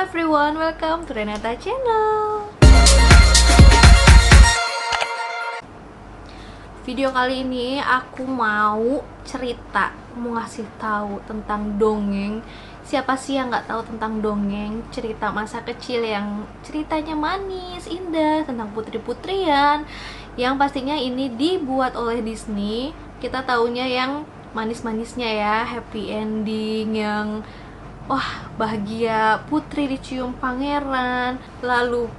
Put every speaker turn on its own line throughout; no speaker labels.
everyone, welcome to Renata Channel. Video kali ini aku mau ngasih tahu tentang dongeng. Siapa sih yang nggak tahu tentang dongeng? Cerita masa kecil yang ceritanya manis, indah, tentang putri-putrian, yang pastinya ini dibuat oleh Disney. Kita taunya yang manis-manisnya ya, happy ending, yang wah bahagia, putri dicium pangeran, lalu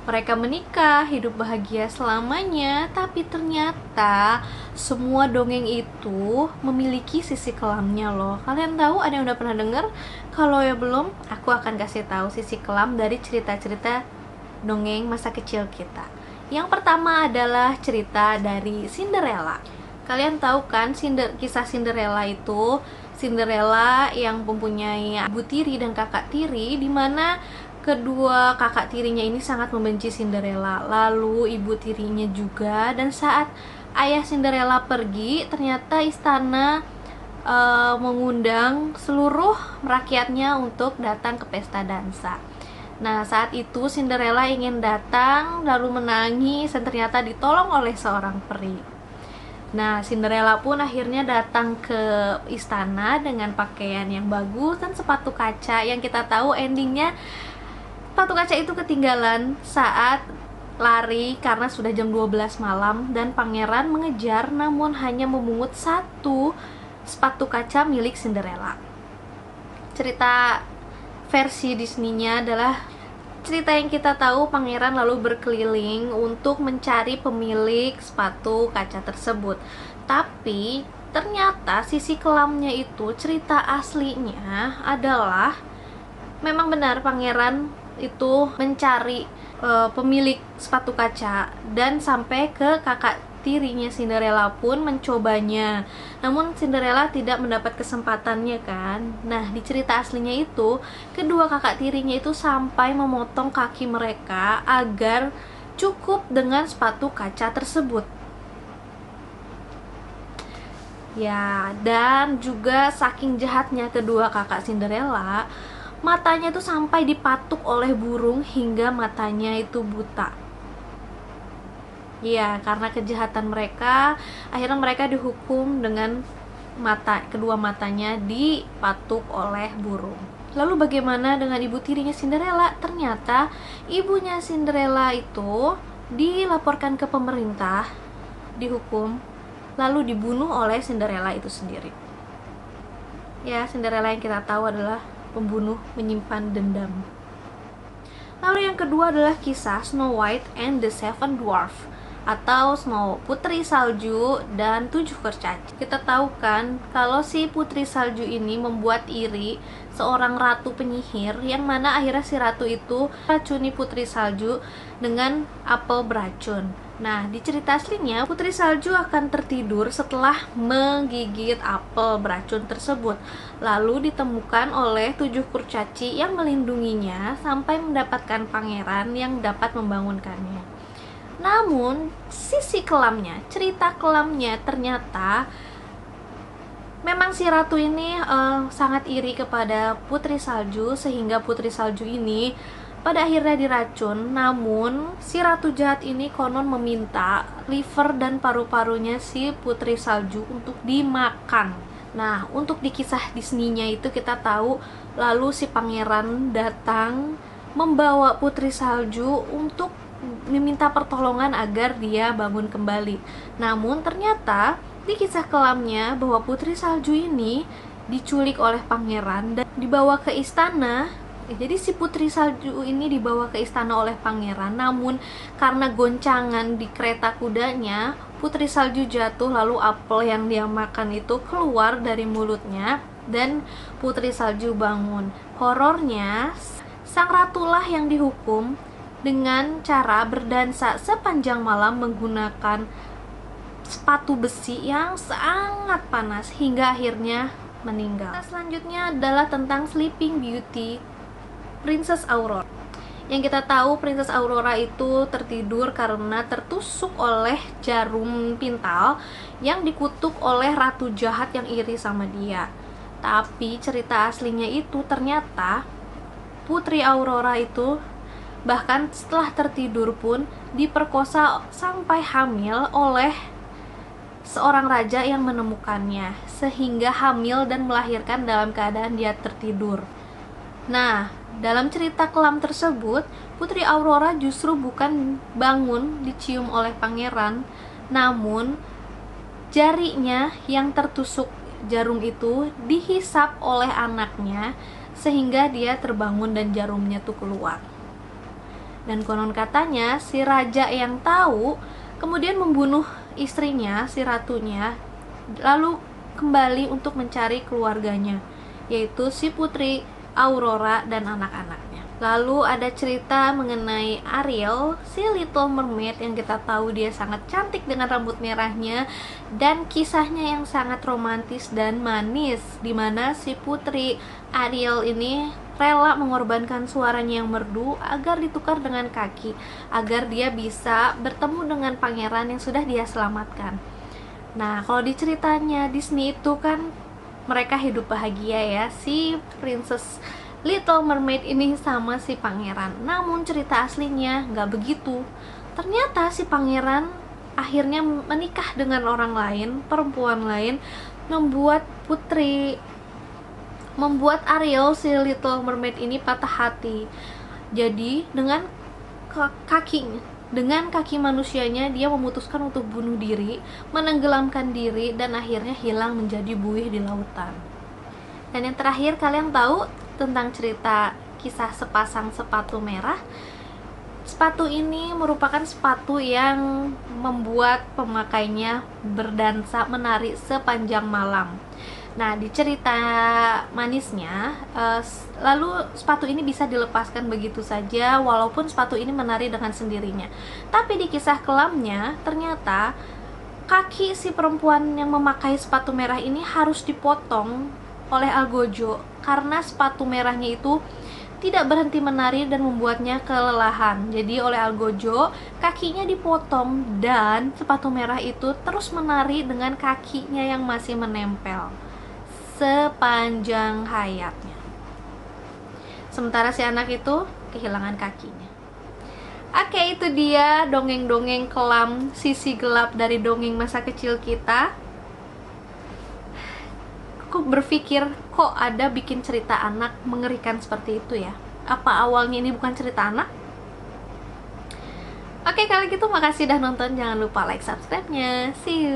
mereka menikah, hidup bahagia selamanya. Tapi ternyata semua dongeng itu memiliki sisi kelamnya loh. Kalian tahu, ada yang udah pernah denger? Kalau ya belum, aku akan kasih tahu sisi kelam dari cerita-cerita dongeng masa kecil kita. Yang pertama adalah cerita dari Cinderella. Kalian tahu kan kisah Cinderella itu? Cinderella yang mempunyai ibu tiri dan kakak tiri, di mana kedua kakak tirinya ini sangat membenci Cinderella, lalu ibu tirinya juga. Dan saat ayah Cinderella pergi, ternyata istana mengundang seluruh rakyatnya untuk datang ke pesta dansa. Nah, saat itu Cinderella ingin datang lalu menangis dan ternyata ditolong oleh seorang peri. Nah, Cinderella pun akhirnya datang ke istana dengan pakaian yang bagus dan sepatu kaca, yang kita tahu endingnya sepatu kaca itu ketinggalan saat lari karena sudah jam 12 malam dan pangeran mengejar namun hanya memungut satu sepatu kaca milik Cinderella. Cerita versi Disney-nya adalah cerita yang kita tahu pangeran lalu berkeliling untuk mencari pemilik sepatu kaca tersebut. Tapi ternyata sisi kelamnya itu, cerita aslinya adalah memang benar pangeran itu mencari pemilik sepatu kaca dan sampai ke kakak tirinya Cinderella pun mencobanya. Namun Cinderella tidak mendapat kesempatannya kan. Nah, di cerita aslinya itu, kedua kakak tirinya itu sampai memotong kaki mereka agar cukup dengan sepatu kaca tersebut. Ya, dan juga saking jahatnya kedua kakak Cinderella, matanya itu sampai dipatuk oleh burung hingga matanya itu buta. Iya, karena kejahatan mereka, akhirnya mereka dihukum dengan kedua matanya dipatuk oleh burung. Lalu bagaimana dengan ibu tirinya Cinderella? Ternyata ibunya Cinderella itu dilaporkan ke pemerintah, dihukum, lalu dibunuh oleh Cinderella itu sendiri. Ya, Cinderella yang kita tahu adalah pembunuh menyimpan dendam. Lalu yang kedua adalah kisah Snow White and the Seven Dwarfs, atau Putri Salju dan 7 Kurcaci. Kita tahu kan kalau si Putri Salju ini membuat iri seorang ratu penyihir, yang mana akhirnya si ratu itu racuni Putri Salju dengan apel beracun. Nah, di cerita aslinya Putri Salju akan tertidur setelah menggigit apel beracun tersebut. Lalu ditemukan oleh 7 kurcaci yang melindunginya sampai mendapatkan pangeran yang dapat membangunkannya. Namun sisi kelamnya, cerita kelamnya, ternyata memang si ratu ini sangat iri kepada Putri Salju, sehingga Putri Salju ini pada akhirnya diracun. Namun si ratu jahat ini konon meminta liver dan paru-parunya si Putri Salju untuk dimakan. Nah, untuk di kisah Disney-nya itu kita tahu, lalu si pangeran datang membawa Putri Salju untuk meminta pertolongan agar dia bangun kembali. Namun ternyata di kisah kelamnya bahwa Putri Salju ini diculik oleh pangeran dan dibawa ke istana. Jadi si Putri Salju ini dibawa ke istana oleh pangeran, namun karena goncangan di kereta kudanya, Putri Salju jatuh, lalu apel yang dia makan itu keluar dari mulutnya dan Putri Salju bangun. Horornya, sang ratulah yang dihukum dengan cara berdansa sepanjang malam menggunakan sepatu besi yang sangat panas hingga akhirnya meninggal. Nah, selanjutnya adalah tentang Sleeping Beauty, Princess Aurora. Yang kita tahu, Princess Aurora itu tertidur karena tertusuk oleh jarum pintal yang dikutuk oleh ratu jahat yang iri sama dia. Tapi cerita aslinya itu ternyata Putri Aurora itu bahkan setelah tertidur pun diperkosa sampai hamil oleh seorang raja yang menemukannya, sehingga hamil dan melahirkan dalam keadaan dia tertidur. Nah, dalam cerita kelam tersebut, Putri Aurora justru bukan bangun dicium oleh pangeran, namun jarinya yang tertusuk jarum itu dihisap oleh anaknya, sehingga dia terbangun dan jarumnya tuh keluar. Dan konon katanya si raja yang tahu kemudian membunuh istrinya, si ratunya, lalu kembali untuk mencari keluarganya, yaitu si Putri Aurora dan anak-anaknya. Lalu ada cerita mengenai Ariel, si Little Mermaid yang kita tahu dia sangat cantik dengan rambut merahnya, dan kisahnya yang sangat romantis dan manis, dimana si Putri Ariel ini rela mengorbankan suaranya yang merdu agar ditukar dengan kaki, agar dia bisa bertemu dengan pangeran yang sudah dia selamatkan. Nah, kalau di ceritanya Disney itu kan mereka hidup bahagia ya, si Princess Little Mermaid ini sama si pangeran. Namun cerita aslinya nggak begitu. Ternyata si pangeran akhirnya menikah dengan orang lain, perempuan lain, membuat Ariel, si Little Mermaid ini patah hati. Jadi dengan kaki manusianya dia memutuskan untuk bunuh diri, menenggelamkan diri, dan akhirnya hilang menjadi buih di lautan. Dan yang terakhir, kalian tahu tentang cerita kisah sepasang sepatu merah? Sepatu ini merupakan sepatu yang membuat pemakainya berdansa menari sepanjang malam. Nah, di cerita manisnya, lalu sepatu ini bisa dilepaskan begitu saja walaupun sepatu ini menari dengan sendirinya. Tapi di kisah kelamnya, ternyata kaki si perempuan yang memakai sepatu merah ini harus dipotong oleh Algojo karena sepatu merahnya itu tidak berhenti menari dan membuatnya kelelahan. Jadi oleh Algojo, kakinya dipotong dan sepatu merah itu terus menari dengan kakinya yang masih menempel sepanjang hayatnya. Sementara si anak itu kehilangan kakinya. Oke, itu dia dongeng-dongeng kelam sisi gelap dari dongeng masa kecil kita. Aku berpikir kok ada bikin cerita anak mengerikan seperti itu ya. Apa awalnya ini bukan cerita anak? Oke, kalau gitu makasih udah nonton. Jangan lupa like, subscribe-nya. See you.